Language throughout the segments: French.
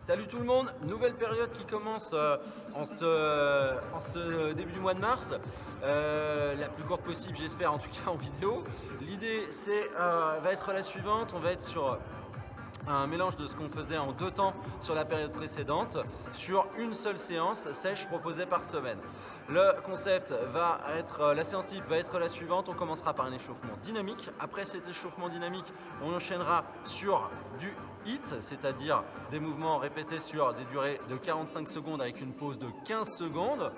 Salut tout le monde, nouvelle période qui commence en ce début du mois de mars, la plus courte possible j'espère, en tout cas en vidéo. L'idée va être la suivante, on va être sur un mélange de ce qu'on faisait en 2 temps sur la période précédente, sur une seule séance sèche proposée par semaine. Le concept va être, la séance type va être la suivante, on commencera par un échauffement dynamique. Après cet échauffement dynamique, on enchaînera sur du HIIT, c'est-à-dire des mouvements répétés sur des durées de 45 secondes avec une pause de 15 secondes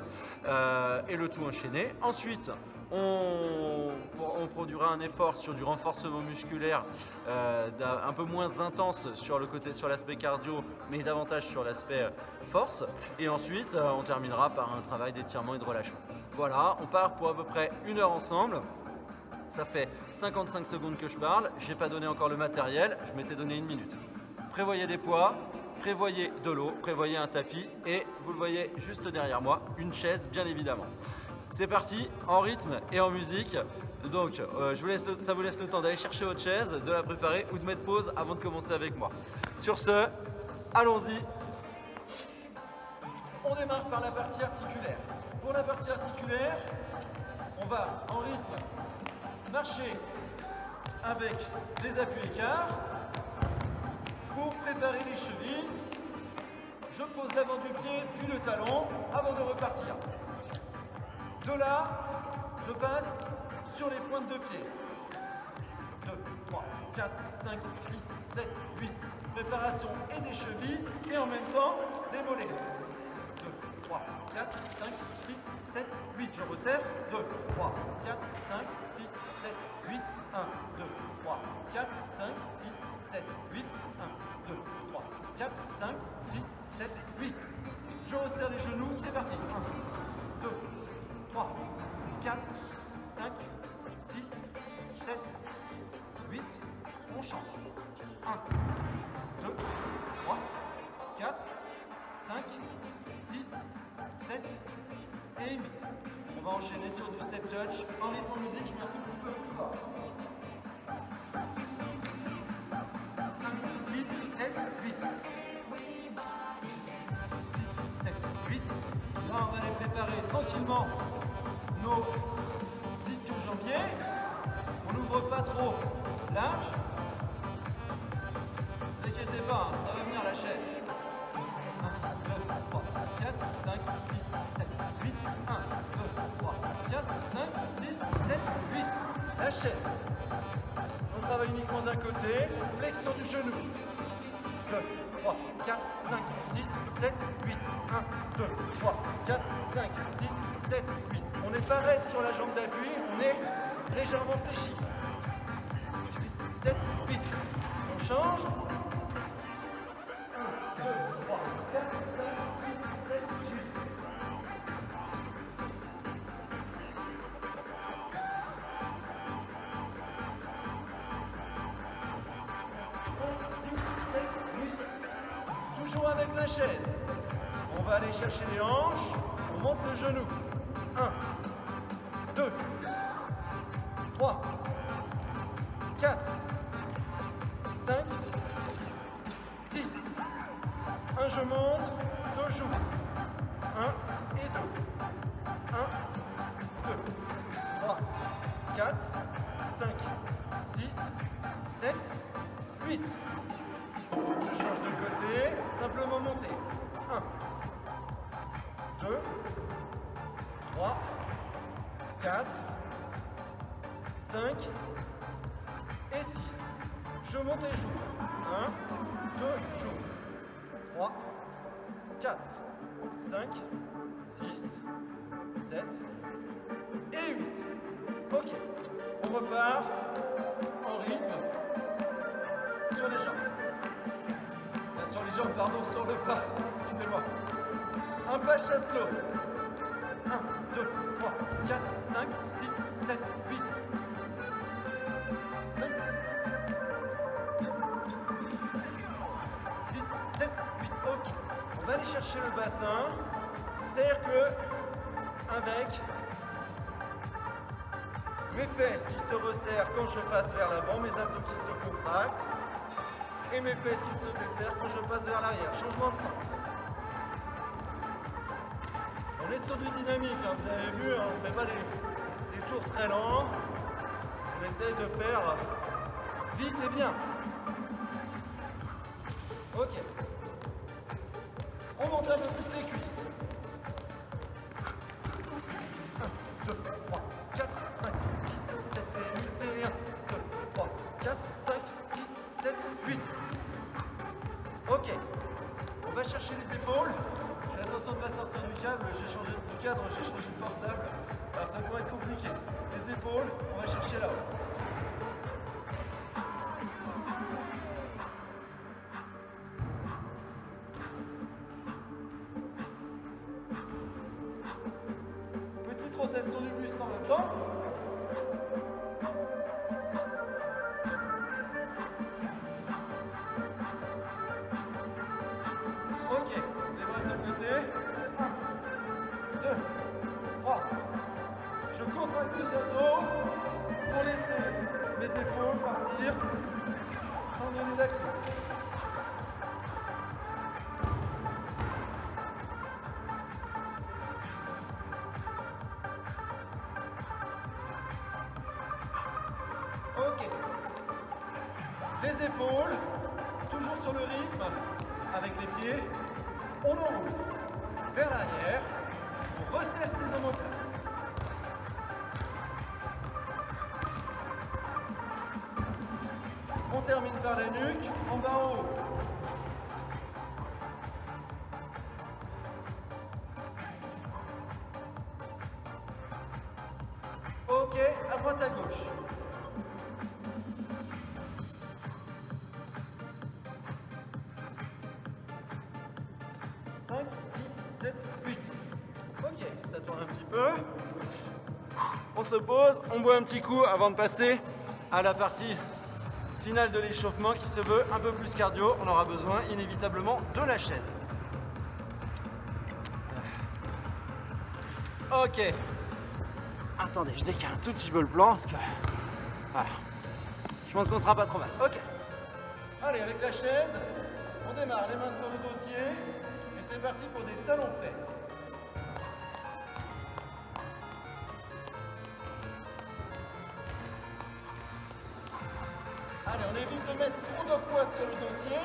et le tout enchaîné. Ensuite, on produira un effort sur du renforcement musculaire un peu moins intense sur l'aspect cardio, mais davantage sur l'aspect force. Et ensuite, on terminera par un travail d'étirement et de relâchement. Voilà, on part pour à peu près 1 heure ensemble. Ça fait 55 secondes que je parle. Je n'ai pas donné encore le matériel, je m'étais donné 1 minute. Prévoyez des poids, prévoyez de l'eau, prévoyez un tapis et vous le voyez juste derrière moi, une chaise bien évidemment. C'est parti, en rythme et en musique. Donc, ça vous laisse le temps d'aller chercher votre chaise, de la préparer ou de mettre pause avant de commencer avec moi. Sur ce, allons-y. On démarre par la partie articulaire. Pour la partie articulaire, on va en rythme marcher avec les appuis écarts. Pour préparer les chevilles, je pose l'avant du pied puis le talon avant de repartir. De là, je passe sur les pointes de pied. 2, 3, 4, 5, 6, 7, 8. Préparation et des chevilles et en même temps des mollets. 2, 3, 4, 5, 6, 7, 8. Je resserre. 2, 3, 4, 5, 6, 7, 8. 1, 2, 3, 4, 5, 6, 7, 8. 1, 2, 3, 4, 5, 6, 7, 8. Je resserre les genoux. C'est parti. 1, 2, 3, 4, 5, 6, 7, 8, on change. 1, 2, 3, 4, 5, 6, 7 et 8. On va enchaîner sur du step touch. En rythme musique, je mets un tout petit peu plus fort. 5, 6, 7, 8. 7, 8. Là, on va les préparer tranquillement. Nos ischio-jambiers, on n'ouvre pas trop large. Ne vous inquiétez pas, ça va venir la chaîne. 1, 2, 3, 4, 5, 6, 7, 8. 1, 2, 3, 4, 5, 6, 7, 8. La chaîne. On travaille uniquement d'un côté. Flexion du genou. 2, 3, 4, 5, 6, 7, 8. 1, 2, 3, 4, 5, 6, 7, 8. On n'est pas raide sur la jambe d'appui, on est légèrement fléchi. 6, 7, 8. On change. 1, 2, 3, 4, 5, 6, 7, 8. Toujours avec la chaise. On va aller chercher les hanches, on monte le genou. 1, 2, 3, 4, 5, 6. Je monte, 2 joues. 1 et 2. 1, 2, 3, 4, 5, 6, 7, 8. Je change de côté, simplement monter. 1, 2, 3, 4, 5 et 6. Je monte et joue. 1, 2, joue. 3, 4, 5, 6, 7 et 8. Ok. On repart en rythme sur les jambes. Sur les jambes, pardon, sur le pas. Excusez-moi. Un pas chasse-l'eau. 1, 2, 3, 4, 5, 6, 7, 8. 5, 6, 7, 8. Ok. On va aller chercher le bassin. C'est-à-dire que, avec mes fesses qui se resserrent quand je passe vers l'avant, mes abdos qui se contractent, et mes fesses qui se desserrent quand je passe vers vers l'arrière, changement de sens. On est sur du dynamique, hein, vous avez vu, hein, on ne fait pas des tours très lents. On essaie de faire vite et bien. Ok. On monte un peu plus les cuisses. 1, 2, 3, 4, 5, 6, 7 et 8 et 1, 2, 3, 4, 5, 6, 7, 8. Ok. On va chercher les épaules. Fais attention de ne pas sortir du câble. J'ai changé de cadre, j'ai changé de portable. Alors ça pourrait être compliqué. Les épaules, on va chercher là-haut. Petite rotation du buste en même temps. Ok, les bras sur le côté. 1, 2, 3. Je contracte les abdos pour laisser mes épaules partir sans donner d'accroche. Ok. Les épaules, toujours sur le rythme, avec les pieds. On enroule vers l'arrière. On resserre ses omoplates. On termine par la nuque, en bas en haut. Ok, à droite à gauche. Cinq, 6, 7, 8. Ok, ça tourne un petit peu. On se pose, on boit un petit coup avant de passer à la partie finale de l'échauffement qui se veut un peu plus cardio. On aura besoin inévitablement de la chaise. Ok. Attendez, je décale un tout petit peu le plan parce que... Voilà. Je pense qu'on sera pas trop mal. Ok. Allez, avec la chaise, on démarre les mains sur le dossier et c'est parti pour des talons fesses. Allez, on évite de mettre trop de poids sur le dossier.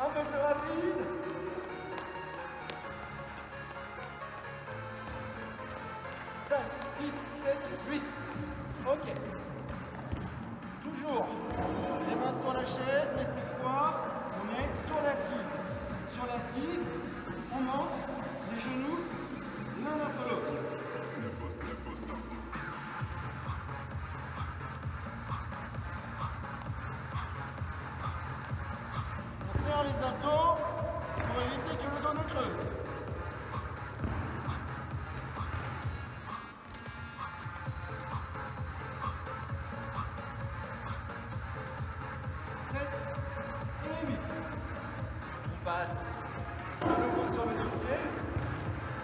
Un peu plus rapide. Cinq, 6, 7, 8. Ok. Toujours les mains sur la chaise, mais cette fois, on est sur l'assise. Sur l'assise, on monte les genoux l'un après l'autre. On serre les abdos pour éviter que le dos ne creuse. On passe à nouveau sur le dossier.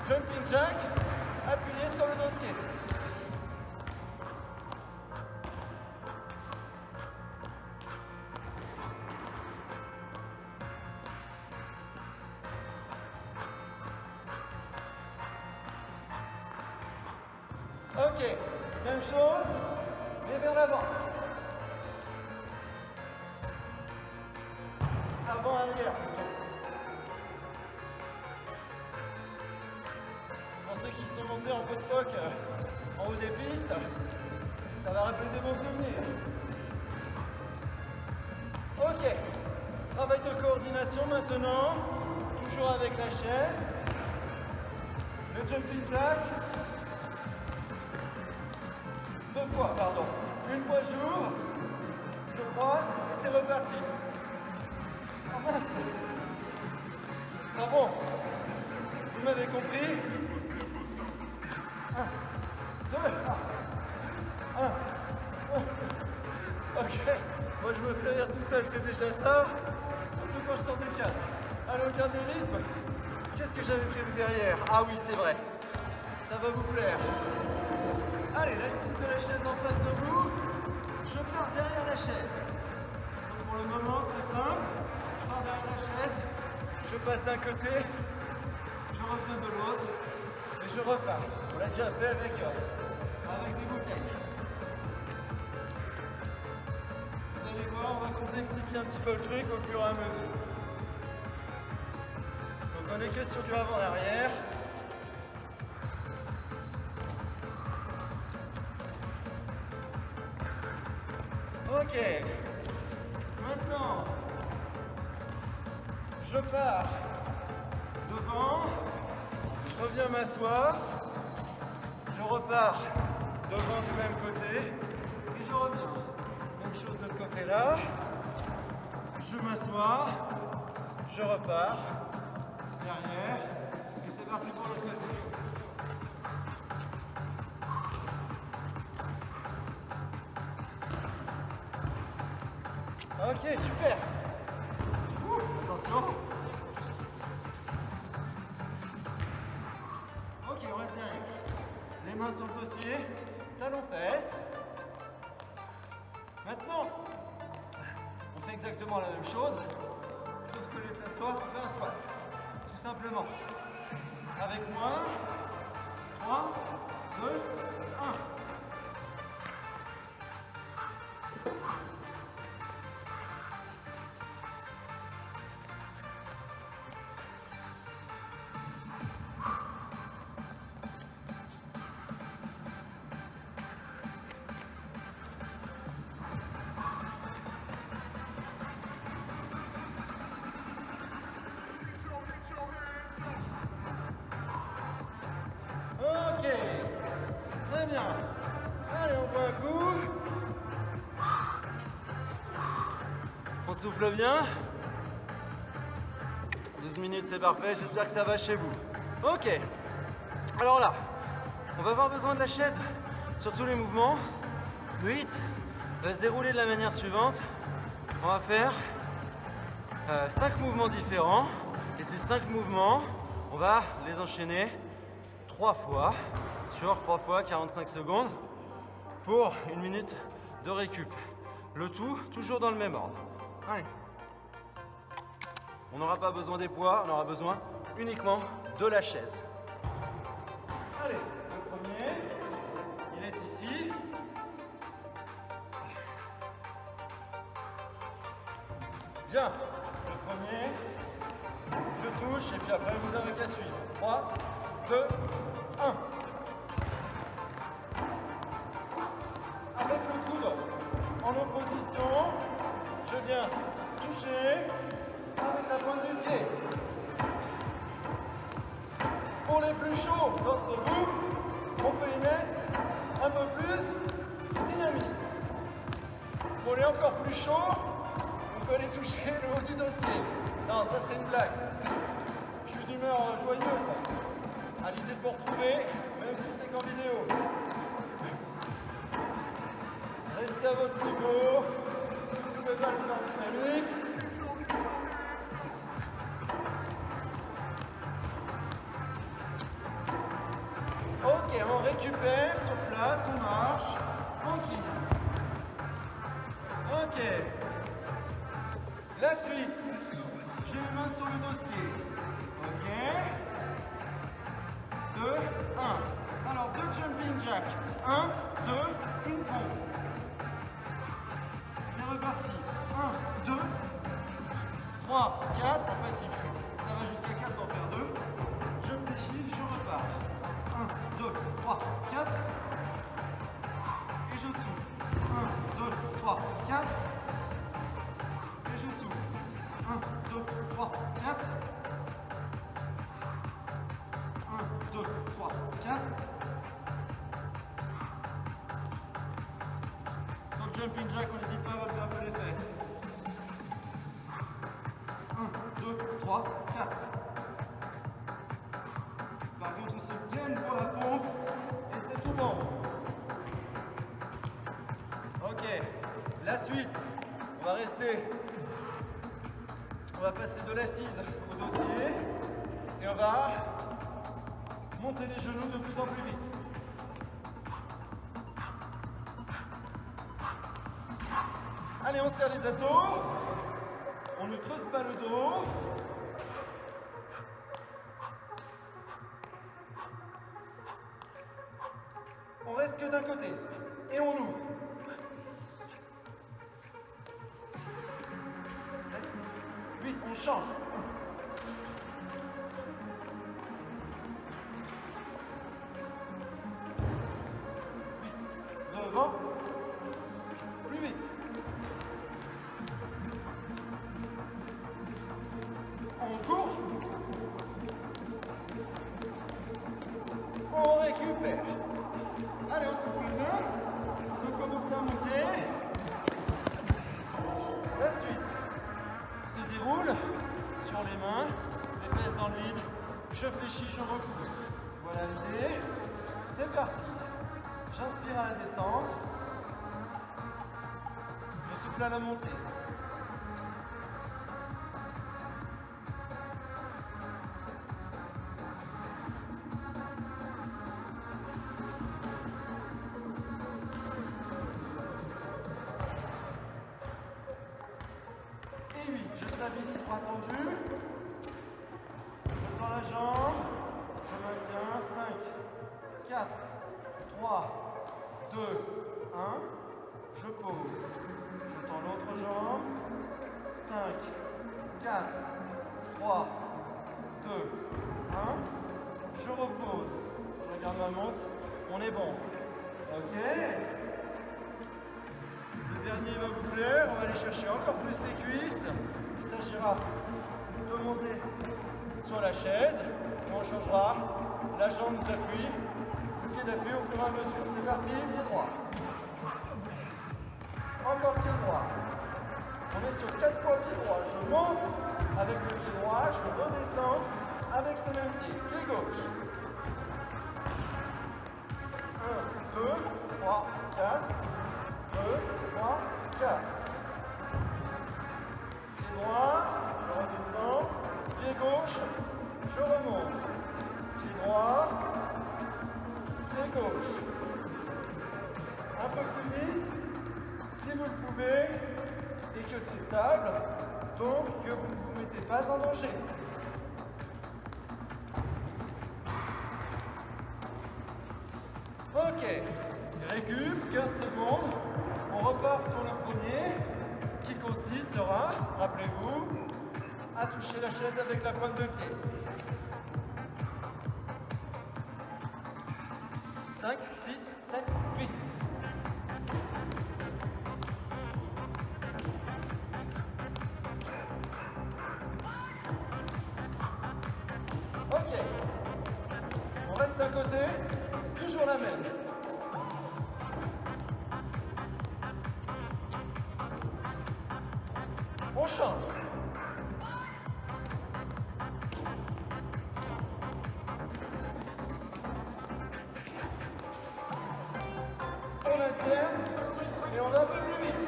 Jumping jack, appuyé sur le dossier. Ok, même chose, mais vers l'avant. Avant-arrière. Pour ceux qui sont montés en pot de phoque en haut des pistes, ça va rappeler des bons souvenirs. Ok, travail de coordination maintenant, toujours avec la chaise. Le jumping jack. Deux fois, pardon. Une fois jour, je croise et c'est reparti. Ah bon, vous m'avez compris. 1, 2, 1. Ok, moi je me fais rire tout seul, c'est déjà ça. Surtout quand je sors du cadre. Allez, au quart des rythmes. Qu'est-ce que j'avais prévu derrière? Ah oui, c'est vrai. Ça va vous plaire. Allez, l'assise de la chaise en face de vous. Je pars derrière la chaise. Pour le moment, c'est ça. passe d'un côté, je reviens de l'autre et je repasse. On l'a déjà fait avec des bouteilles. Vous allez voir, on va complexifier un petit peu le truc au fur et à mesure. Donc on est que sur du avant-arrière. Ok, maintenant je pars devant, je reviens m'asseoir, je repars devant du même côté et je reviens. Même chose de ce côté-là, je m'assois, je repars derrière et c'est parti pour l'autre côté. Ok, super. Attention. Ok, on reste derrière. Les mains sur le dossier, talons fesses. Maintenant, on fait exactement la même chose, sauf que les s'asseoir, on fait un squat. Tout simplement. Avec moi, 3, 2, 1. Ok, très bien. Allez, on boit un coup. On souffle bien. 12 minutes, c'est parfait. J'espère que ça va chez vous. Ok. Alors là, on va avoir besoin de la chaise sur tous les mouvements. Le hit va se dérouler de la manière suivante. On va faire 5 mouvements différents. Et ces 5 mouvements, on va les enchaîner 3 fois sur 3 fois 45 secondes pour 1 minute de récup. Le tout toujours dans le même ordre. Allez. On n'aura pas besoin des poids, on aura besoin uniquement de la chaise. Allez, le premier, il est ici. Bien, le premier, je touche et puis après vous avez qu'à suivre. 3, 2, 1. Avec le coude en opposition, je viens toucher avec la pointe du pied. Pour les plus chauds d'entre vous, on peut y mettre un peu plus dynamisme. Pour les encore plus chauds, on peut aller toucher le haut du dossier. Non, ça c'est une blague. Je suis d'humeur joyeuse. À l'idée de vous retrouver, même si c'est qu'en vidéo. Restez à votre niveau. Vous pouvez pas le faire dynamique. Ok, on récupère sur place, on marche. Tranquille. Ok. La suite. J'ai les mains sur le dossier. Ok. 2, 1. Alors, 2 jumping jack. 1, 2, une pompe. C'est reparti. 1, 2, 3, 4. En fait, ça va jusqu'à 4 en faire 2. Je fléchis, je repars. 1, 2, 3, 4. Et je souffle. 1, 2, 3, 4. Et je souffle. 1, 2, 3, 4. 1, 2, 3, 4. Sur le jumping jack, on n'hésite pas à relever un peu les fesses. 1, 2, 3, 4. Par contre, on se gaine pour la pompe et c'est tout bon. Ok, la suite, on va rester. On va passer de l'assise au dossier et on va monter les genoux de plus en plus vite. Allez, on serre les abdos. On ne creuse pas le dos. d'un côté. Et on ouvre. Vite, on change. Devant. Plus vite. On court. On récupère. Allez, on souffle deux. On commence à monter. La suite se déroule sur les mains, les fesses dans le vide. Je fléchis, je recouvre. Voilà l'idée. C'est parti. J'inspire à la descente. Je souffle à la montée. Et 8, je stabilise, bras tendus. Je tends la jambe. Je maintiens. 5, 4, 3, 2, 1. Je pose. Je tends l'autre jambe. 5, 4, 3, 2, 1. Je repose. Je regarde ma montre. On est bon. Ok. Le dernier va vous plaire. On va aller chercher encore plus les cuisses. Il s'agira de monter sur la chaise. On changera la jambe d'appui, le pied d'appui au fur et à mesure. C'est parti, pied droit. Encore pied droit. On est sur 4 fois pied droit. Je monte avec le pied droit, je redescends avec ce même pied. Pied gauche. 1, 2, 3, 4. 2, 3, 4. Pied droit, je redescends. Pied gauche, je remonte. Pied droit, pied gauche. Un peu plus vite, si vous le pouvez, et que c'est stable, donc que vous ne vous mettez pas en danger. Ok, récup, 15 secondes. On repart sur le premier, qui consistera, rappelez-vous, à toucher la chaise avec la pointe de pied. 5, 6, 7, 8. Ok. On reste d'un côté, toujours la même. On change. On alterne et on va un peu plus vite.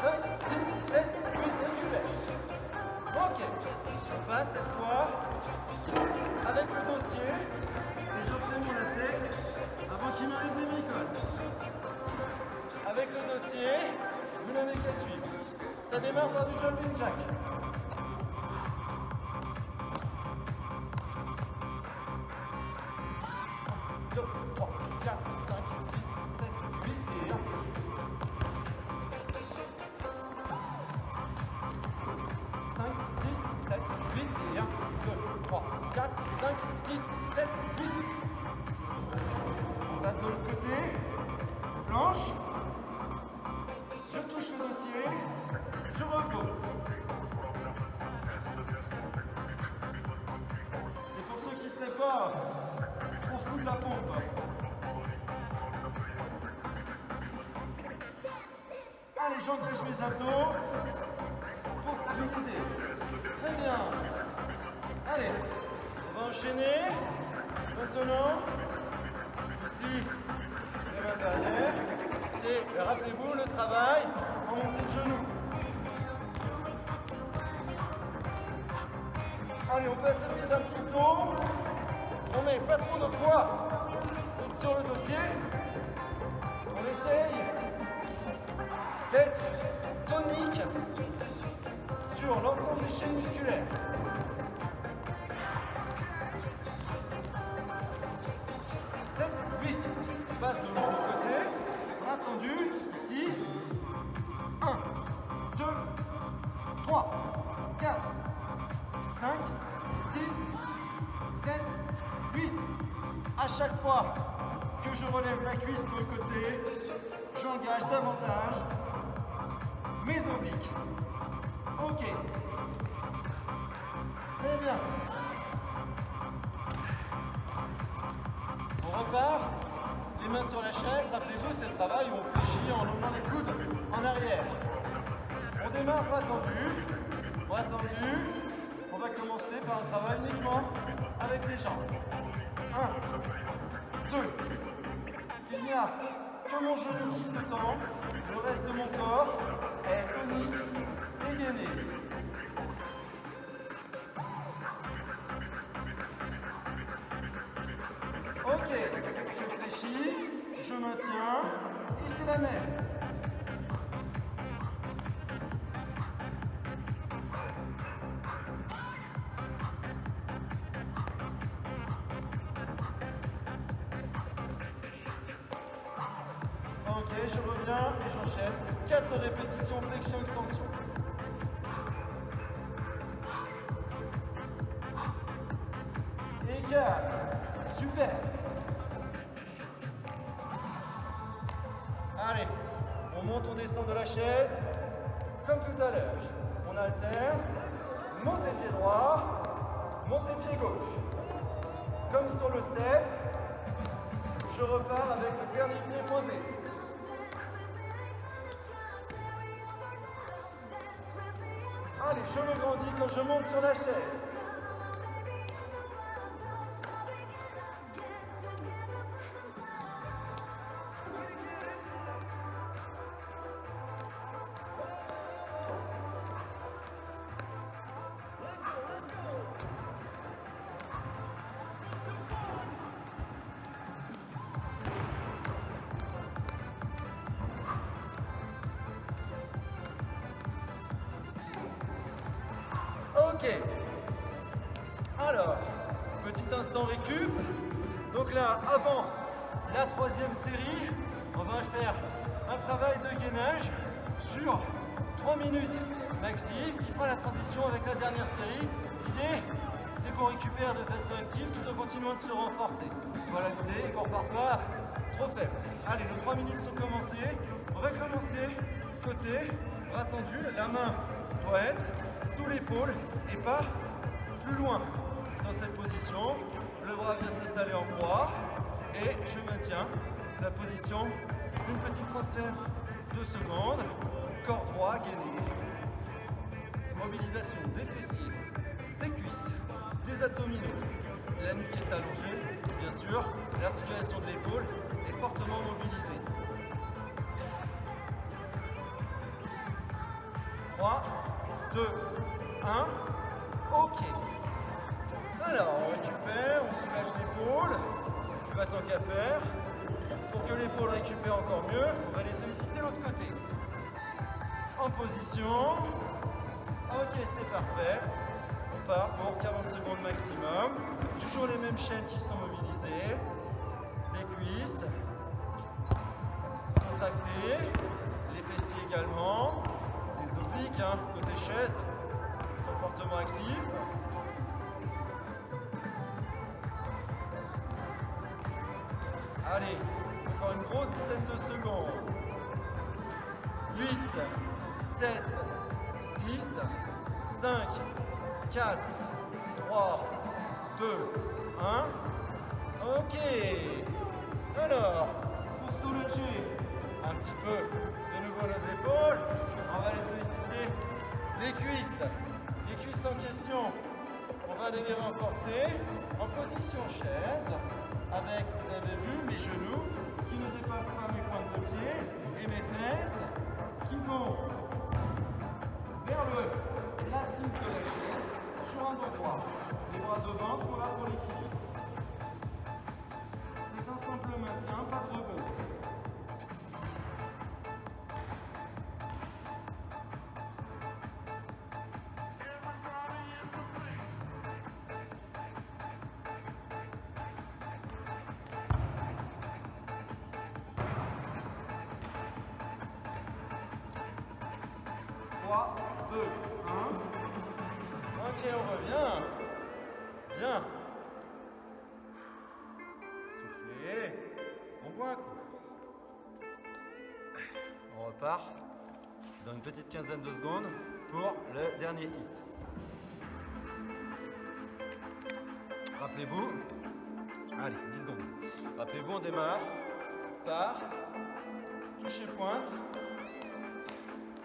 5, 6, 7, 8, et tu laisses. Ok. On passe cette fois avec le dossier. Et j'obtiens mon lacet avant qu'il m'arrive des bricoles. Avec le dossier, vous n'avez qu'à suivre. Ça démarre par du jumping jack. 2, 3, 4, 5, 6, 7, 8 et 1. 5, 6, 7, 8 et 1. 2, 3, 4, 5, 6, 7, 8. On passe de l'autre côté. Planche. Je touche le dossier. Je repose. Et pour ceux qui ne seraient pas trop fous de la pompe, allez, j'engage mes abdos pour stabiliser. Très bien. Allez, on va enchaîner. Maintenant, ici, les mains derrière. C'est, rappelez-vous, le travail en montée de genoux. Allez, on passe aussi d'un petit saut. On met pas trop de poids sur le dossier. On essaye d'être tonique sur l'ensemble musculaire. Passe de l'autre côté, bras tendu, ici. 1, 2, 3, 4, 5, 6, 7, 8. À chaque fois que je relève la cuisse sur le côté, j'engage davantage mes obliques. Ok. Très bien. On repart. Les mains sur la chaise, rappelez-vous, c'est le travail où on fléchit en levant les coudes en arrière. On démarre bras tendu, bras tendu. On va commencer par un travail uniquement avec les jambes. 1, 2. Il n'y a que mon genou qui se tend. Le reste de mon corps est tonique et gainé. Ok, je fléchis, je maintiens, et c'est la même. Ok, je reviens et j'enchaîne. 4 répétitions, flexion, extension. Et 4. Super. Allez, on monte, on descend de la chaise, comme tout à l'heure. On alterne, montez pied droit, montez pied gauche. Comme sur le step, je repars avec le dernier pied posé. Allez, je me grandis quand je monte sur la chaise. Ok. Alors, petit instant récup. Donc là, avant la 3e série, on va faire un travail de gainage sur 3 minutes maxi, qui fera la transition avec la dernière série. L'idée, c'est qu'on récupère de façon active tout en continuant de se renforcer. Voilà l'idée, et qu'on ne repart pas trop faible. Allez, les 3 minutes sont commencées. On va commencer côté, bras tendu, la main doit être sous l'épaule et pas plus loin. Dans cette position, le bras vient s'installer en croix et je maintiens la position d'une petite trentaine de secondes. Corps droit gainé. Mobilisation des fessiers, des cuisses, des abdominaux. La nuque est allongée, bien sûr. L'articulation de l'épaule est fortement mobilisée. 3, 2, 1, ok. Alors, on récupère, on soulage l'épaule, tu vas tant qu'à faire. Pour que l'épaule récupère encore mieux, on va les solliciter de l'autre côté. En position. Ok, c'est parfait. On part pour 40 secondes maximum. Toujours les mêmes chaînes qui sont mobilisées. Les cuisses. Contractées. Les fessiers également. Les obliques, hein, côté chaise, sont fortement actifs. Allez, encore une grosse dizaine de secondes. 8, 7, 6, 5, 4, 3, 2, 1. Ok. Alors, pour soulager un petit peu de nouveau nos épaules, on va les solliciter les cuisses. Les cuisses en question, on va les renforcer en position chaise avec, vous avez vu, mes genoux qui ne dépassent pas mes pointes de pied et mes fesses qui vont vers l'assise de la chaise sur un dos droit. Les bras devant sont là pour l'équilibre. C'est un simple maintien, pas de rebond. 3, 2, 1. Ok, on revient. Bien. Soufflez. On boit un coup. On repart dans une petite quinzaine de secondes pour le dernier hit. Rappelez-vous, allez, 10 secondes. Rappelez-vous, on démarre par toucher pointe,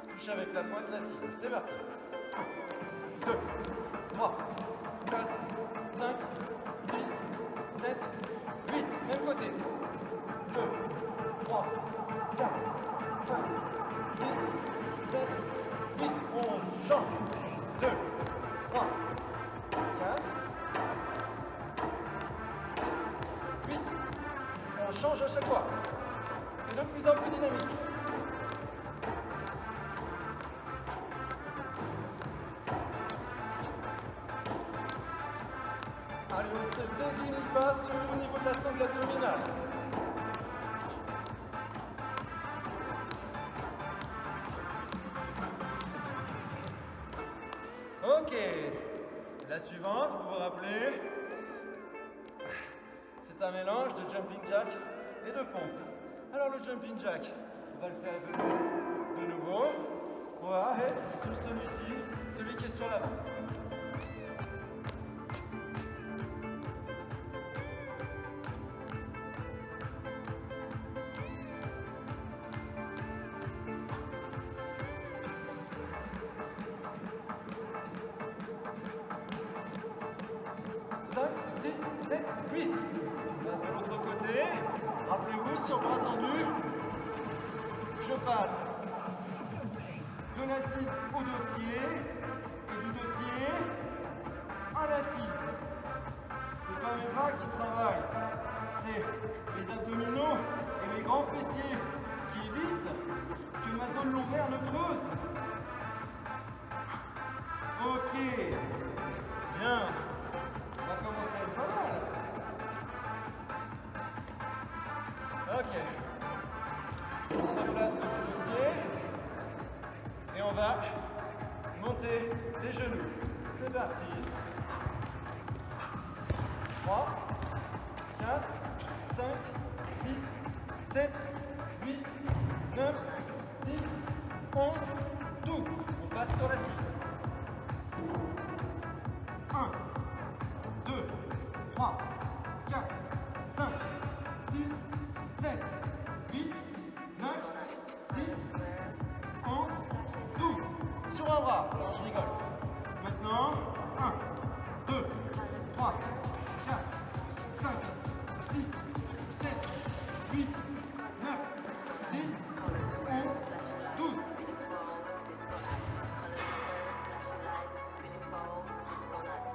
touche avec la pointe la cible. C'est parti. 1, 2, 3, 4, 5, 6, 7, 8. Même côté. 2, 3, 4, 5, 6, 7, 8. On change. 2, 3, 4, 8. On change à chaque fois. C'est de plus en plus dynamique. Allez, on se désunit pas sur le niveau de la sangle abdominale. Ok, la suivante, vous vous rappelez, c'est un mélange de jumping jack et de pompe. Alors le jumping jack, on va le faire de nouveau. On va être sur celui-ci, celui qui est sur l'avant. De l'autre côté, rappelez-vous, sur bras tendu, je passe de l'assise au dossier et du dossier à l'assise. C'est pas mes bras qui travaillent, c'est les abdominaux et mes grands fessiers qui évitent que ma zone lombaire ne creuse. Ok, bien. On va commencer à être pas mal. Ok. On se place dans le dossier. Et on va monter les genoux. C'est parti. 3, 4, 5, 6, 7, 8, 9, 10, 11, 12. On passe sur la cible. 1, 2, 3, 4, 5, 6, 7, 8, 9, 10, 11, 12. Sur un bras, alors je rigole. Maintenant, 1, 2, 3, 4, 5, 6, 7, 8, 9, 10, 11, 12.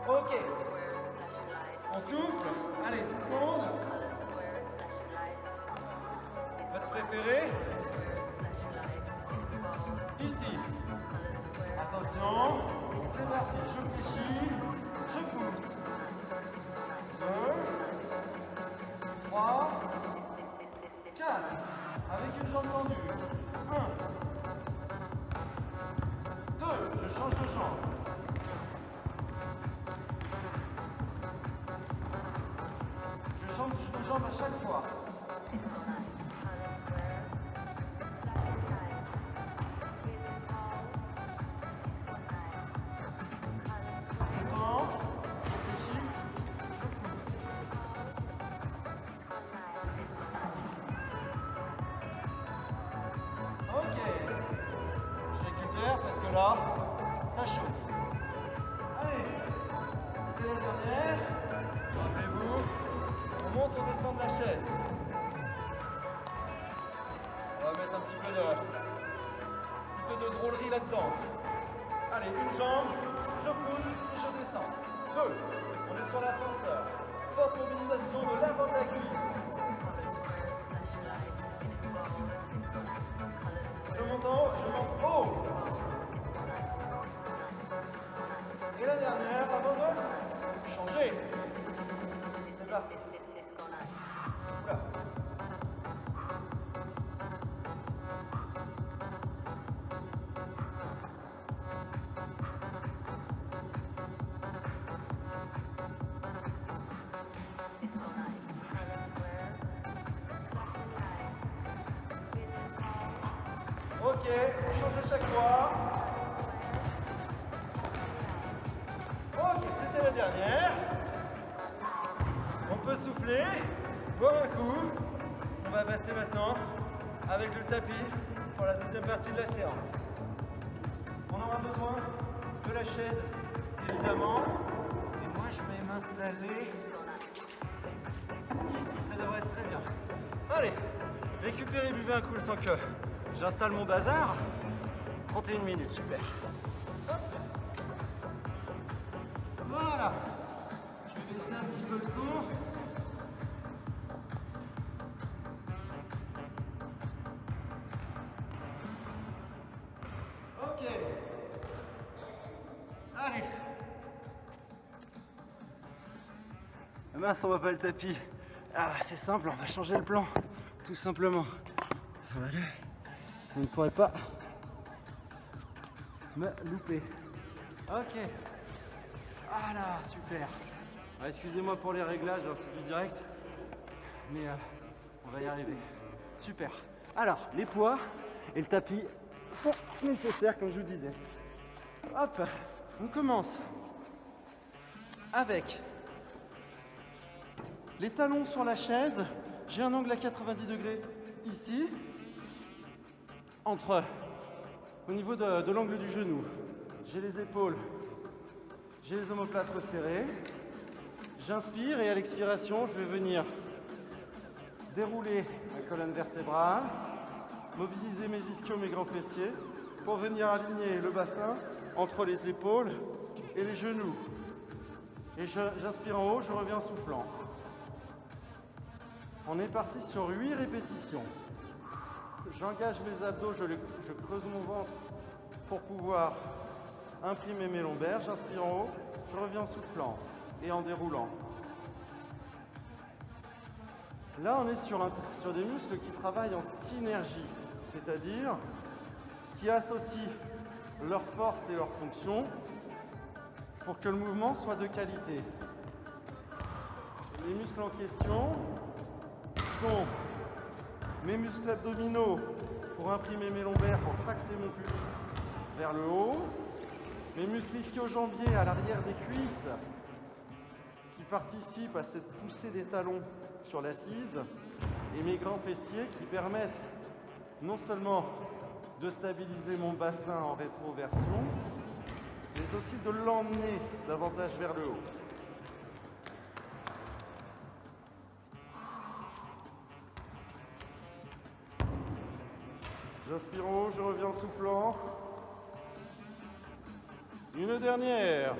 Ok. On souffle. Allez, seconde. Votre préféré? Ici. Attention. C'est parti. Je fléchis. Je pousse. 2, 3, 4. Avec une jambe tendue. 1, 2. Je change de jambe. Je change de jambe à chaque fois. Là, ça chauffe. Allez, c'est la dernière. Rappelez-vous, on monte, on descend de la chaise. On va mettre un petit peu de drôlerie là-dedans. Allez, une jambe, je pousse et je descends. 2, on est sur l'ascenseur. Forte mobilisation de l'avant de la cuisse. Je monte en haut, je monte haut. Et la dernière, avant de changer. C'est parti. Oula. Ok, on change à chaque fois. Ok, c'était la dernière. On peut souffler, boire un coup. On va passer maintenant avec le tapis pour la deuxième partie de la séance. On aura besoin de la chaise, évidemment. Et moi, je vais m'installer ici, ça devrait être très bien. Allez, récupérez, buvez un coup le temps que j'installe mon bazar. 31 minutes, super. Hop. Voilà. Je vais baisser un petit peu le son. Ok. Allez. Mince, on voit pas le tapis. Ah, c'est simple, on va changer le plan. Tout simplement. Voilà. On ne pourrait pas me louper. Ok. Voilà, super. Alors, excusez-moi pour les réglages, hein, c'est du direct. Mais on va y arriver. Super. Alors, les poids et le tapis sont nécessaires, comme je vous disais. Hop, on commence avec les talons sur la chaise. J'ai un angle à 90 degrés ici, au niveau de l'angle du genou. J'ai les épaules, j'ai les omoplates resserrées. J'inspire et à l'expiration, je vais venir dérouler ma colonne vertébrale, mobiliser mes ischios, mes grands fessiers, pour venir aligner le bassin entre les épaules et les genoux. Et j'inspire en haut, je reviens soufflant. On est parti sur 8 répétitions. J'engage mes abdos, je creuse mon ventre pour pouvoir imprimer mes lombaires. J'inspire en haut, je reviens soufflant et en déroulant. Là, on est sur des muscles qui travaillent en synergie, c'est-à-dire qui associent leur force et leur fonction pour que le mouvement soit de qualité. Les muscles en question sont mes muscles abdominaux pour imprimer mes lombaires, pour tracter mon pubis vers le haut, mes muscles ischio-jambiers à l'arrière des cuisses qui participent à cette poussée des talons sur l'assise, et mes grands fessiers qui permettent non seulement de stabiliser mon bassin en rétroversion, mais aussi de l'emmener davantage vers le haut. J'inspire en haut, je reviens en soufflant. Une dernière.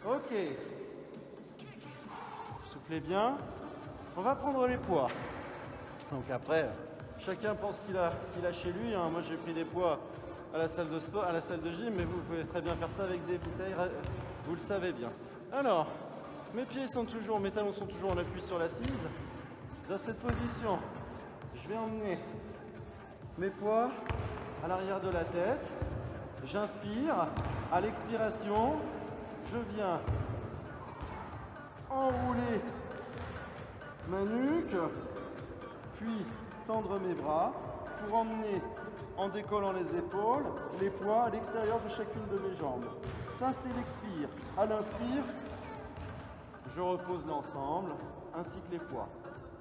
Ok. Soufflez bien. On va prendre les poids. Donc après, chacun pense ce qu'il a chez lui. Hein. Moi, j'ai pris des poids à la salle de sport, à la salle de gym, mais vous pouvez très bien faire ça avec des bouteilles. Vous le savez bien. Alors, mes talons sont toujours en appui sur l'assise. Dans cette position, je vais emmener mes poids à l'arrière de la tête. J'inspire. À l'expiration, je viens enrouler ma nuque, puis tendre mes bras pour emmener, en décollant les épaules, les poids à l'extérieur de chacune de mes jambes. Ça, c'est l'expire. À l'inspire, je repose l'ensemble, ainsi que les poids.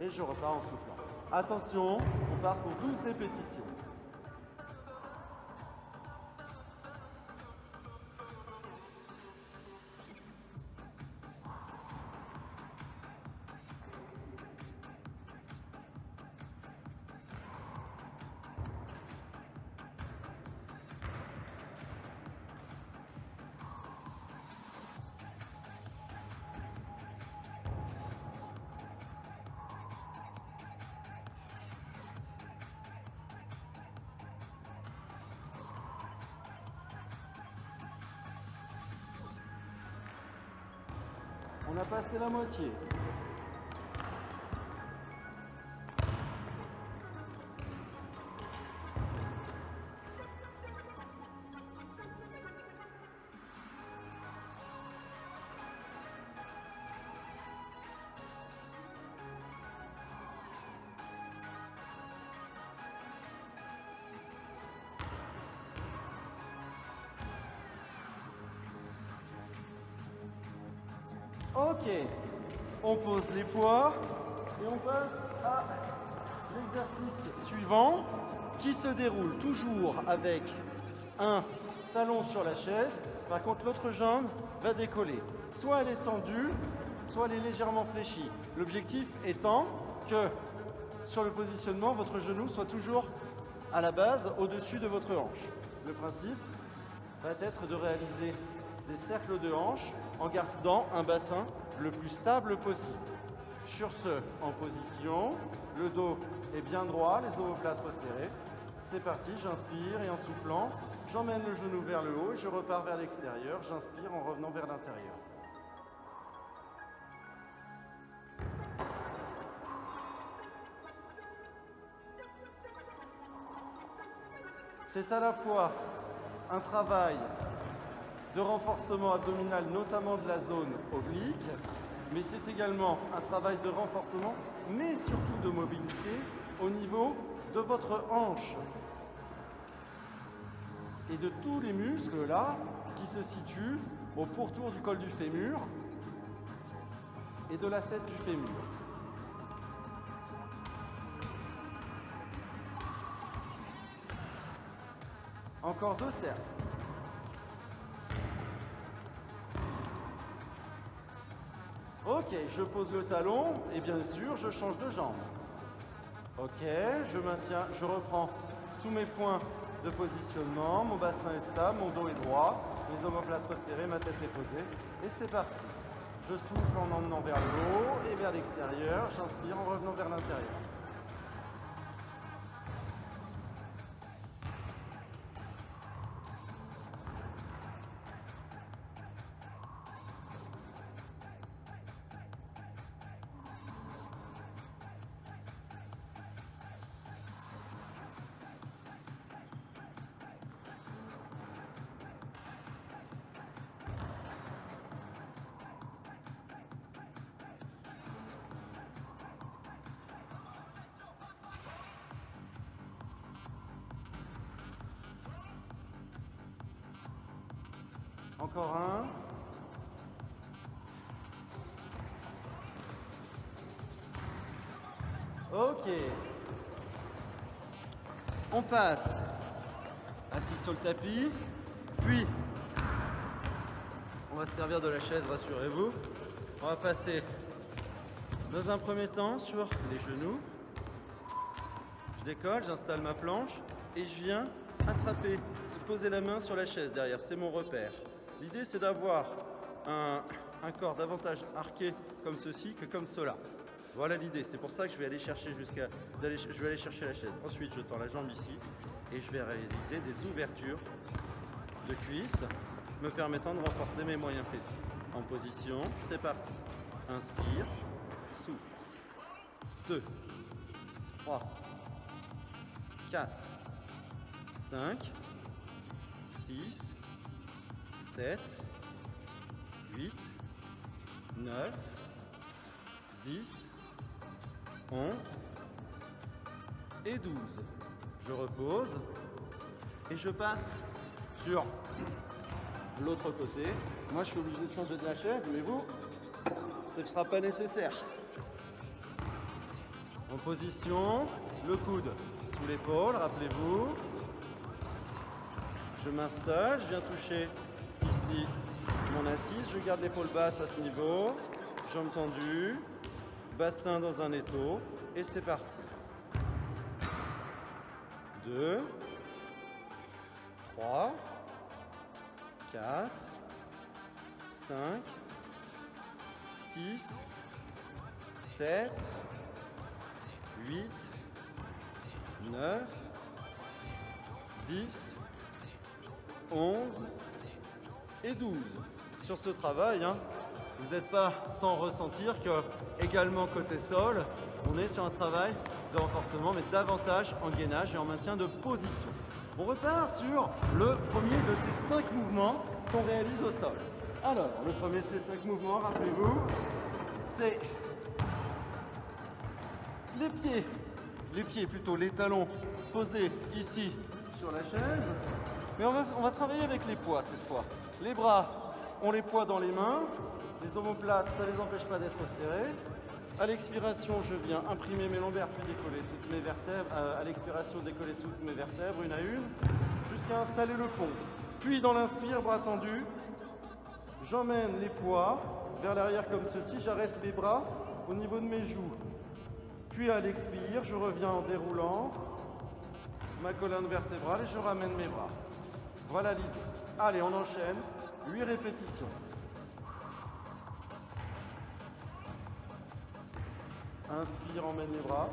Et je repars en soufflant. Attention, on part pour 12 répétitions. On a passé la moitié. Ok, on pose les poids et on passe à l'exercice suivant qui se déroule toujours avec un talon sur la chaise. Par contre, l'autre jambe va décoller. Soit elle est tendue, soit elle est légèrement fléchie. L'objectif étant que sur le positionnement, votre genou soit toujours à la base au-dessus de votre hanche. Le principe va être de réaliser des cercles de hanches en gardant un bassin le plus stable possible. Sur ce, en position, le dos est bien droit, les omoplates resserrés. C'est parti, j'inspire et en soufflant, j'emmène le genou vers le haut et je repars vers l'extérieur. J'inspire en revenant vers l'intérieur. C'est à la fois un travail de renforcement abdominal, notamment de la zone oblique, mais c'est également un travail de renforcement, mais surtout de mobilité au niveau de votre hanche et de tous les muscles là qui se situent au pourtour du col du fémur et de la tête du fémur. Encore 2 cercles. Ok, je pose le talon et bien sûr je change de jambe. Ok, je maintiens, je reprends tous mes points de positionnement, mon bassin est stable, mon dos est droit, mes omoplates resserrées, ma tête est posée et c'est parti. Je souffle en emmenant vers le haut et vers l'extérieur, j'inspire en revenant vers l'intérieur. Encore un. Ok. On passe assis sur le tapis, puis on va se servir de la chaise, rassurez-vous. On va passer dans un premier temps sur les genoux. Je décolle, j'installe ma planche et je viens attraper et poser la main sur la chaise derrière, c'est mon repère. L'idée c'est d'avoir un corps davantage arqué comme ceci que comme cela. Voilà l'idée, c'est pour ça que je vais aller chercher la chaise. Ensuite je tends la jambe ici et je vais réaliser des ouvertures de cuisses me permettant de renforcer mes moyens fessiers. En position, c'est parti. Inspire, souffle. 2, 3, 4, 5, 6, 7, 8, 9, 10, 11 et 12. Je repose et je passe sur l'autre côté. Moi, je suis obligé de changer de la chaise, mais vous, ce ne sera pas nécessaire. En position, le coude sous l'épaule, rappelez-vous. Je m'installe, je viens toucher ici mon assise, je garde l'épaule basse à ce niveau, jambes tendues, bassin dans un étau, et c'est parti. 2, 3, 4, 5, 6, 7, 8, 9, 10, 11 et 12. Sur ce travail, vous n'êtes pas sans ressentir que, également côté sol, on est sur un travail de renforcement, mais davantage en gainage et en maintien de position. On repart sur le premier de ces 5 mouvements qu'on réalise au sol. Alors, le premier de ces 5 mouvements, rappelez-vous, c'est les talons posés ici sur la chaise. Mais on va travailler avec les poids cette fois. Les bras on les poids dans les mains. Les omoplates, ça ne les empêche pas d'être serrés. À l'expiration, je viens imprimer mes lombaires puis décoller toutes mes vertèbres. À l'expiration, décoller toutes mes vertèbres une à une jusqu'à installer le pont. Puis dans l'inspire, bras tendus, j'emmène les poids vers l'arrière comme ceci. J'arrête mes bras au niveau de mes joues. Puis à l'expire, je reviens en déroulant ma colonne vertébrale et je ramène mes bras. Voilà l'idée. Allez, on enchaîne. 8 répétitions. Inspire, emmène les bras.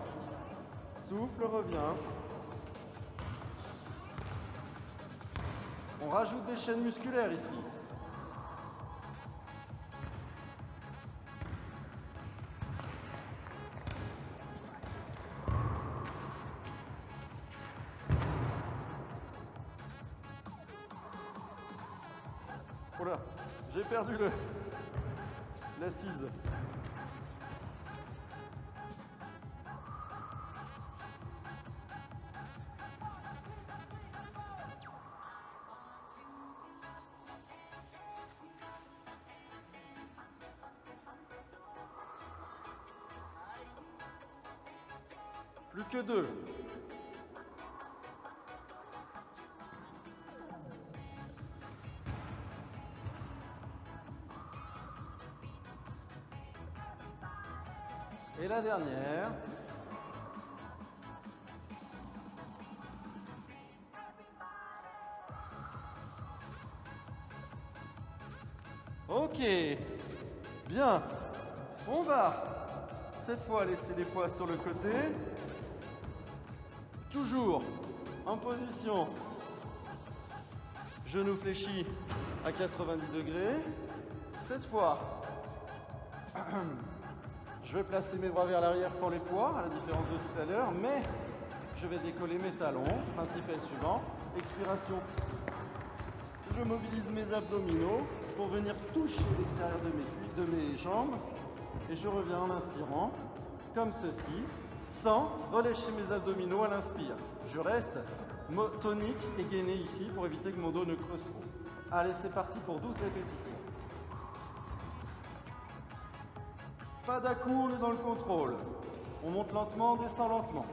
Souffle, reviens. On rajoute des chaînes musculaires ici. Oh là, j'ai perdu l'assise. Plus que 2. Et la dernière. Ok, bien. On va cette fois laisser les poids sur le côté. Toujours en position genou fléchi à 90 degrés. Cette fois, je vais placer mes bras vers l'arrière sans les poids, à la différence de tout à l'heure, mais je vais décoller mes talons. Principe est suivant. Expiration. Je mobilise mes abdominaux pour venir toucher l'extérieur de mes jambes. Et je reviens en inspirant, comme ceci, sans relâcher mes abdominaux à l'inspire. Je reste tonique et gainé ici pour éviter que mon dos ne creuse trop. Allez, c'est parti pour 12 répétitions. Pas d'à-coup, on est dans le contrôle. On monte lentement, on descend lentement.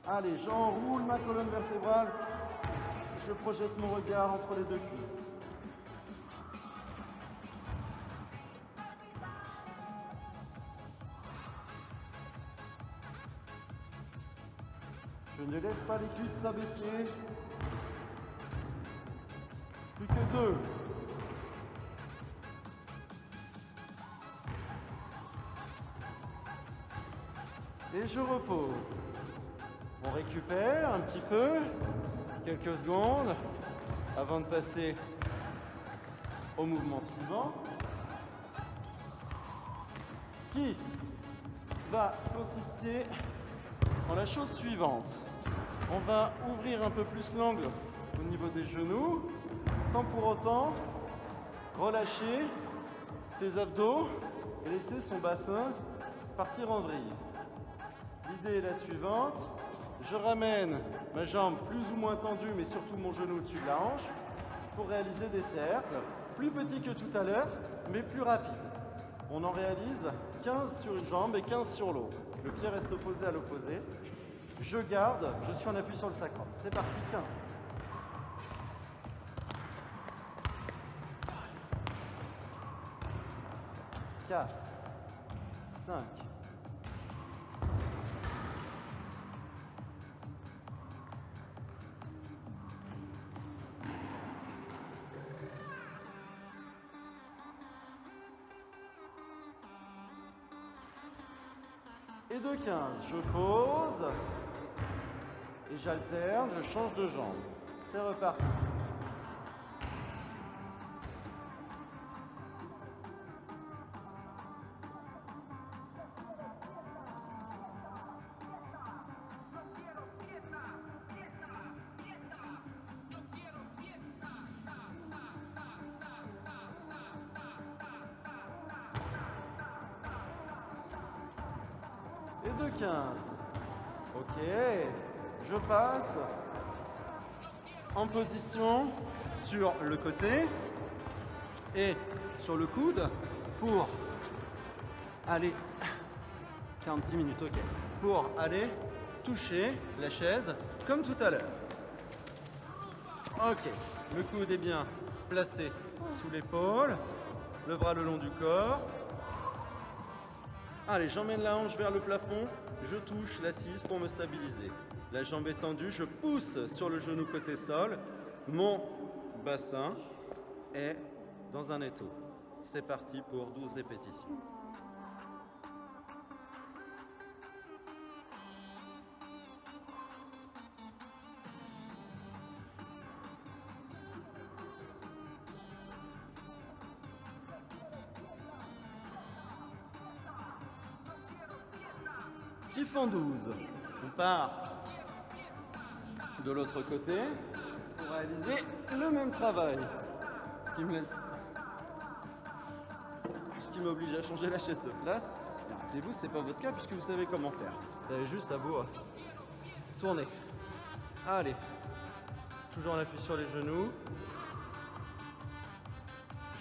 Allez, j'enroule ma colonne vertébrale. Je projette mon regard entre les deux cuisses. Je ne laisse pas les cuisses s'abaisser. Plus que 2. Et je repose. On récupère un petit peu, quelques secondes, avant de passer au mouvement suivant, qui va consister en la chose suivante. On va ouvrir un peu plus l'angle au niveau des genoux, sans pour autant relâcher ses abdos et laisser son bassin partir en vrille. L'idée est la suivante. Je ramène ma jambe plus ou moins tendue, mais surtout mon genou au-dessus de la hanche, pour réaliser des cercles, plus petits que tout à l'heure, mais plus rapides. On en réalise 15 sur une jambe et 15 sur l'autre. Le pied reste opposé à l'opposé. Je garde, je suis en appui sur le sacrum. C'est parti, 15. 4, 5, 15. Je pose et j'alterne, je change de jambe. C'est reparti. 15. Ok, je passe en position sur le côté et sur le coude pour aller 46 minutes, ok, pour aller toucher la chaise comme tout à l'heure. Ok, le coude est bien placé sous l'épaule, le bras le long du corps. Allez, j'emmène la hanche vers le plafond, je touche l'assise pour me stabiliser. La jambe est tendue, je pousse sur le genou côté sol, mon bassin est dans un étau. C'est parti pour 12 répétitions. Qui font 12. On part de l'autre côté pour réaliser le même travail. Ce qui m'oblige à changer la chaise de place. Rappelez-vous, c'est pas votre cas puisque vous savez comment faire. Vous avez juste à vous tourner. Allez. Toujours l'appui sur les genoux.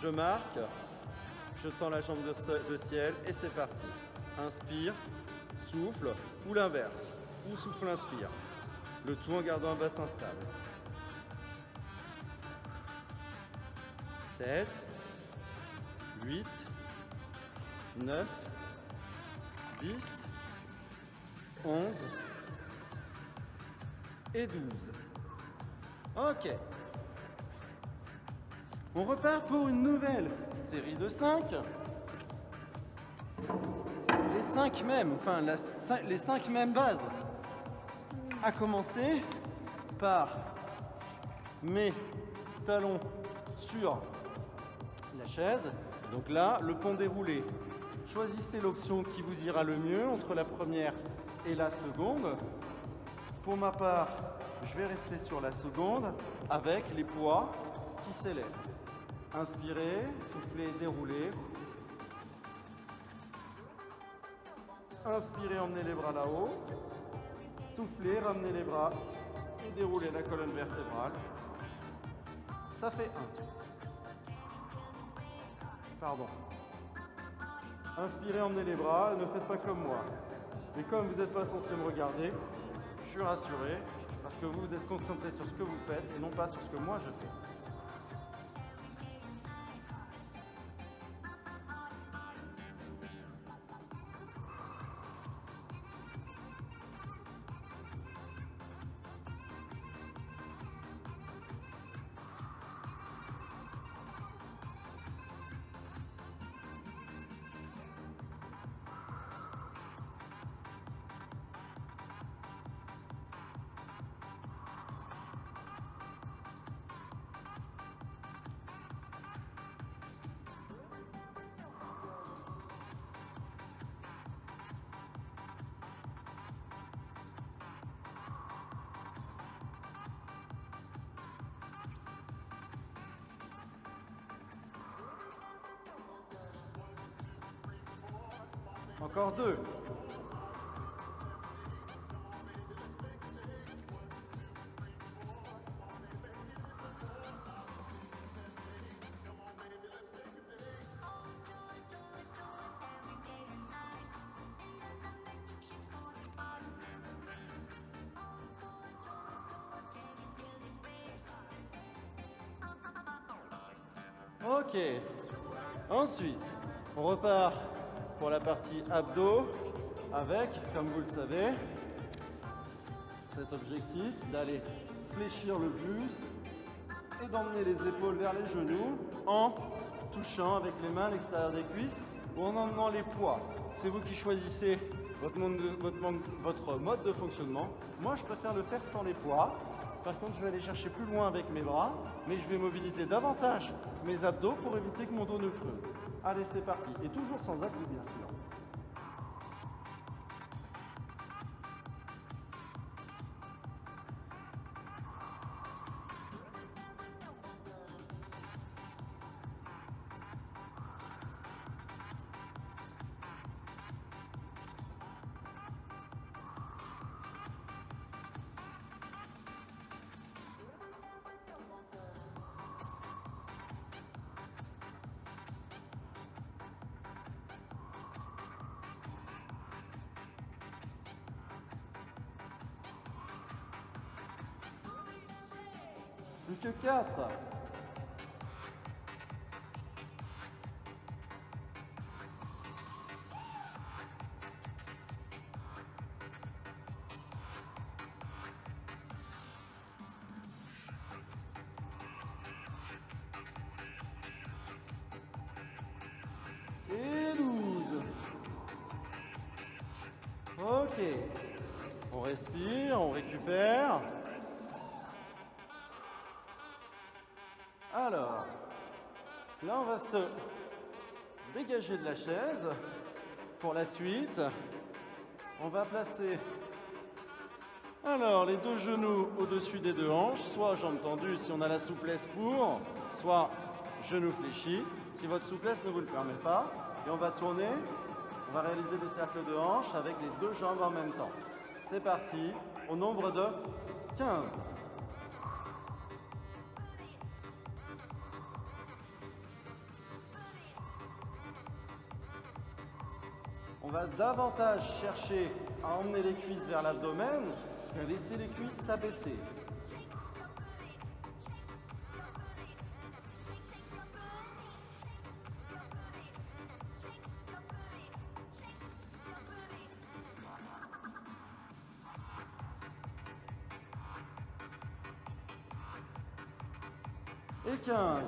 Je marque. Je tends la jambe de ciel et c'est parti. Inspire. Souffle ou l'inverse, ou souffle, inspire. Le tout en gardant un bassin stable. 7, 8, 9, 10, 11 et 12. Ok. On repart pour une nouvelle série de 5. Les 5 mêmes, enfin les 5 mêmes bases. À commencer par mes talons sur la chaise. Donc là, le pont déroulé. Choisissez l'option qui vous ira le mieux entre la première et la seconde. Pour ma part, je vais rester sur la seconde avec les poids qui s'élèvent. Inspirez, soufflez, déroulez. Inspirez, emmenez les bras là-haut. Soufflez, ramenez les bras et déroulez la colonne vertébrale. Ça fait 1. Pardon. Inspirez, emmenez les bras, ne faites pas comme moi. Et comme vous n'êtes pas censé me regarder, je suis rassuré parce que vous êtes concentré sur ce que vous faites et non pas sur ce que moi je fais. Encore 2. Ok. Ensuite, on repart pour la partie abdos avec, comme vous le savez, cet objectif d'aller fléchir le buste et d'emmener les épaules vers les genoux en touchant avec les mains l'extérieur des cuisses ou en emmenant les poids. C'est vous qui choisissez votre mode de fonctionnement. Moi, je préfère le faire sans les poids. Par contre, je vais aller chercher plus loin avec mes bras, mais je vais mobiliser davantage mes abdos pour éviter que mon dos ne creuse. Allez, c'est parti. Et toujours sans appui, bien sûr. Plus que 4. Et 12. Ok. On respire, on récupère. Alors, là on va se dégager de la chaise. Pour la suite, on va placer alors les deux genoux au-dessus des deux hanches, soit jambes tendues si on a la souplesse pour, soit genoux fléchis si votre souplesse ne vous le permet pas. Et on va tourner, on va réaliser des cercles de hanches avec les deux jambes en même temps. C'est parti, au nombre de 15. On va davantage chercher à emmener les cuisses vers l'abdomen que laisser les cuisses s'abaisser. Et 15.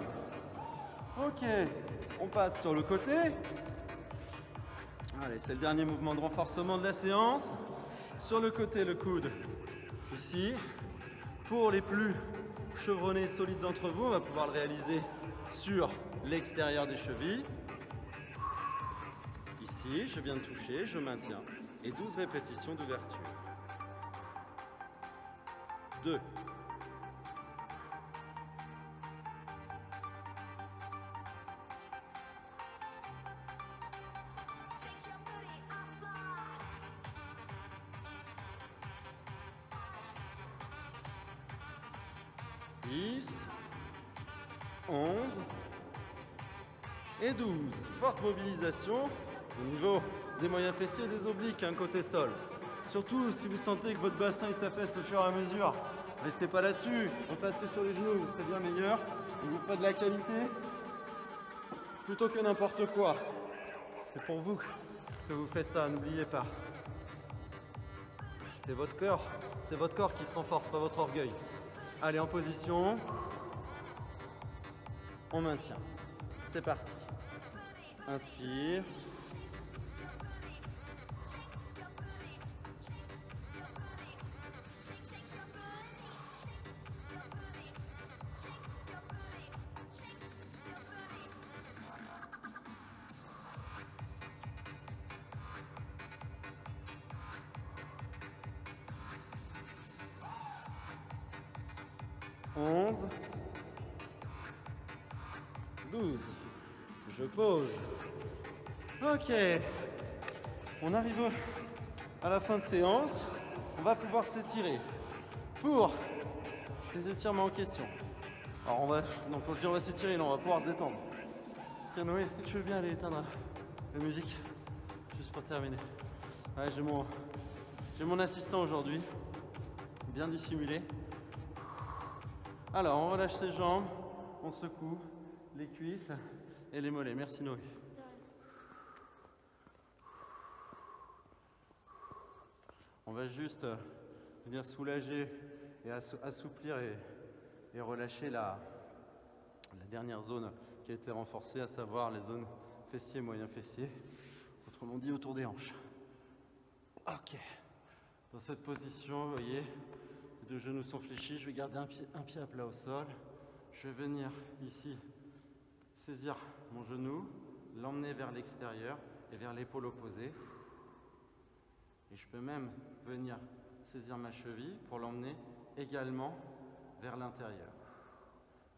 Ok, on passe sur le côté. Allez, c'est le dernier mouvement de renforcement de la séance. Sur le côté, le coude ici. Pour les plus chevronnés, solides d'entre vous, on va pouvoir le réaliser sur l'extérieur des chevilles. Ici, je viens de toucher, je maintiens. Et 12 répétitions d'ouverture. 2. 10, 11 et 12. Forte mobilisation au niveau des moyens fessiers et des obliques, côté sol. Surtout si vous sentez que votre bassin il s'affaisse au fur et à mesure. Restez pas là-dessus, repassez sur les genoux, vous serez bien meilleur. Il vous faut de la qualité plutôt que n'importe quoi. C'est pour vous que vous faites ça, n'oubliez pas. C'est votre corps qui se renforce, pas votre orgueil. Allez, en position. On maintient. C'est parti. Inspire. Onze, 12. Je pose. Ok. On arrive à la fin de séance. On va pouvoir s'étirer pour les étirements en question. Alors quand je dis on va s'étirer, on va pouvoir se détendre. Tiens Noé, est-ce que tu veux bien aller éteindre la musique? Juste pour terminer. Ouais, j'ai mon assistant aujourd'hui. Bien dissimulé. Alors, on relâche ses jambes, on secoue les cuisses et les mollets. Merci Noé. On va juste venir soulager et assouplir et relâcher la dernière zone qui a été renforcée, à savoir les zones fessiers, moyens fessiers, autrement dit autour des hanches. Ok. Dans cette position, vous voyez, les deux genoux sont fléchis, je vais garder un pied à plat au sol. Je vais venir ici saisir mon genou, l'emmener vers l'extérieur et vers l'épaule opposée. Et je peux même venir saisir ma cheville pour l'emmener également vers l'intérieur.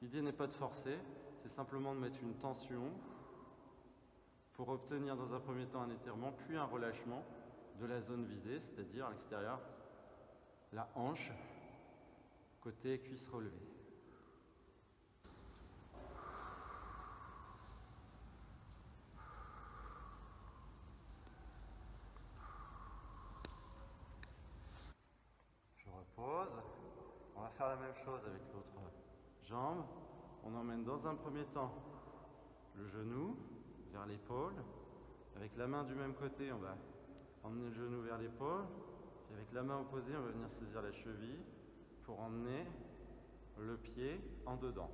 L'idée n'est pas de forcer, c'est simplement de mettre une tension pour obtenir dans un premier temps un étirement, puis un relâchement de la zone visée, c'est-à-dire à l'extérieur, la hanche, côté cuisse relevée. Je repose. On va faire la même chose avec l'autre jambes. On emmène dans un premier temps le genou vers l'épaule. Avec la main du même côté, on va emmener le genou vers l'épaule. Puis avec la main opposée, on va venir saisir la cheville pour emmener le pied en dedans.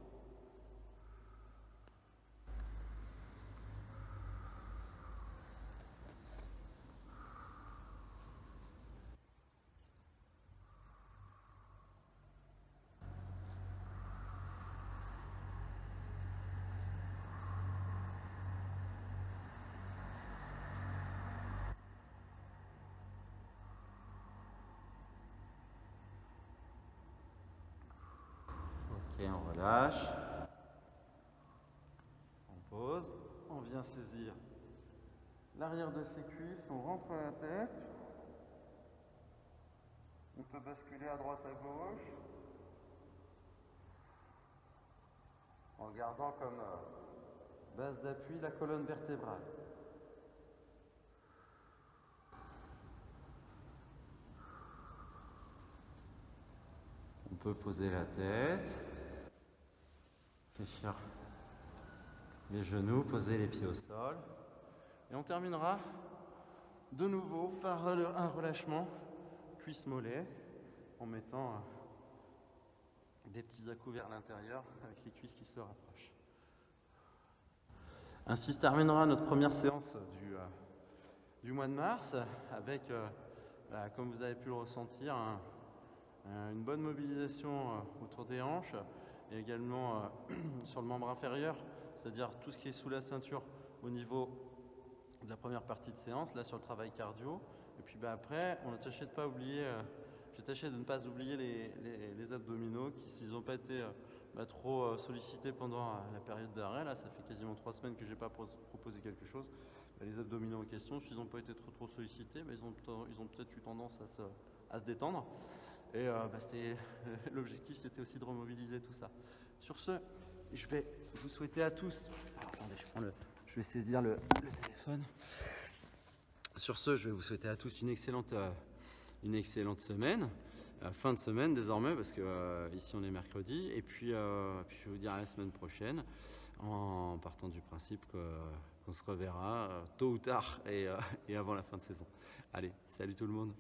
Ok, on relâche. On pose. On vient saisir l'arrière de ses cuisses. On rentre la tête. On peut basculer à droite, à gauche. En gardant comme base d'appui la colonne vertébrale. On peut poser la tête, fléchir les genoux, poser les pieds au sol. Et on terminera de nouveau par un relâchement cuisse-mollet en mettant des petits à-coups vers l'intérieur avec les cuisses qui se rapprochent. Ainsi se terminera notre première séance du mois de mars avec, comme vous avez pu le ressentir, une bonne mobilisation autour des hanches et également sur le membre inférieur, c'est-à-dire tout ce qui est sous la ceinture au niveau de la première partie de séance, là sur le travail cardio. Et puis après, on a tâché de pas oublier, j'ai tâché de ne pas oublier les abdominaux qui, s'ils n'ont pas été trop sollicités pendant la période d'arrêt, là ça fait quasiment 3 semaines que je n'ai pas proposé quelque chose, les abdominaux en question, s'ils n'ont pas été trop sollicités, ils ont peut-être eu tendance à se détendre. Et l'objectif, c'était aussi de remobiliser tout ça. Sur ce, je vais vous souhaiter à tous... Alors, attendez, je vais saisir le téléphone. Sur ce, je vais vous souhaiter à tous une excellente semaine. Fin de semaine désormais, parce que ici on est mercredi. Et puis je vais vous dire à la semaine prochaine, en partant du principe qu'on se reverra tôt ou tard et avant la fin de saison. Allez, salut tout le monde.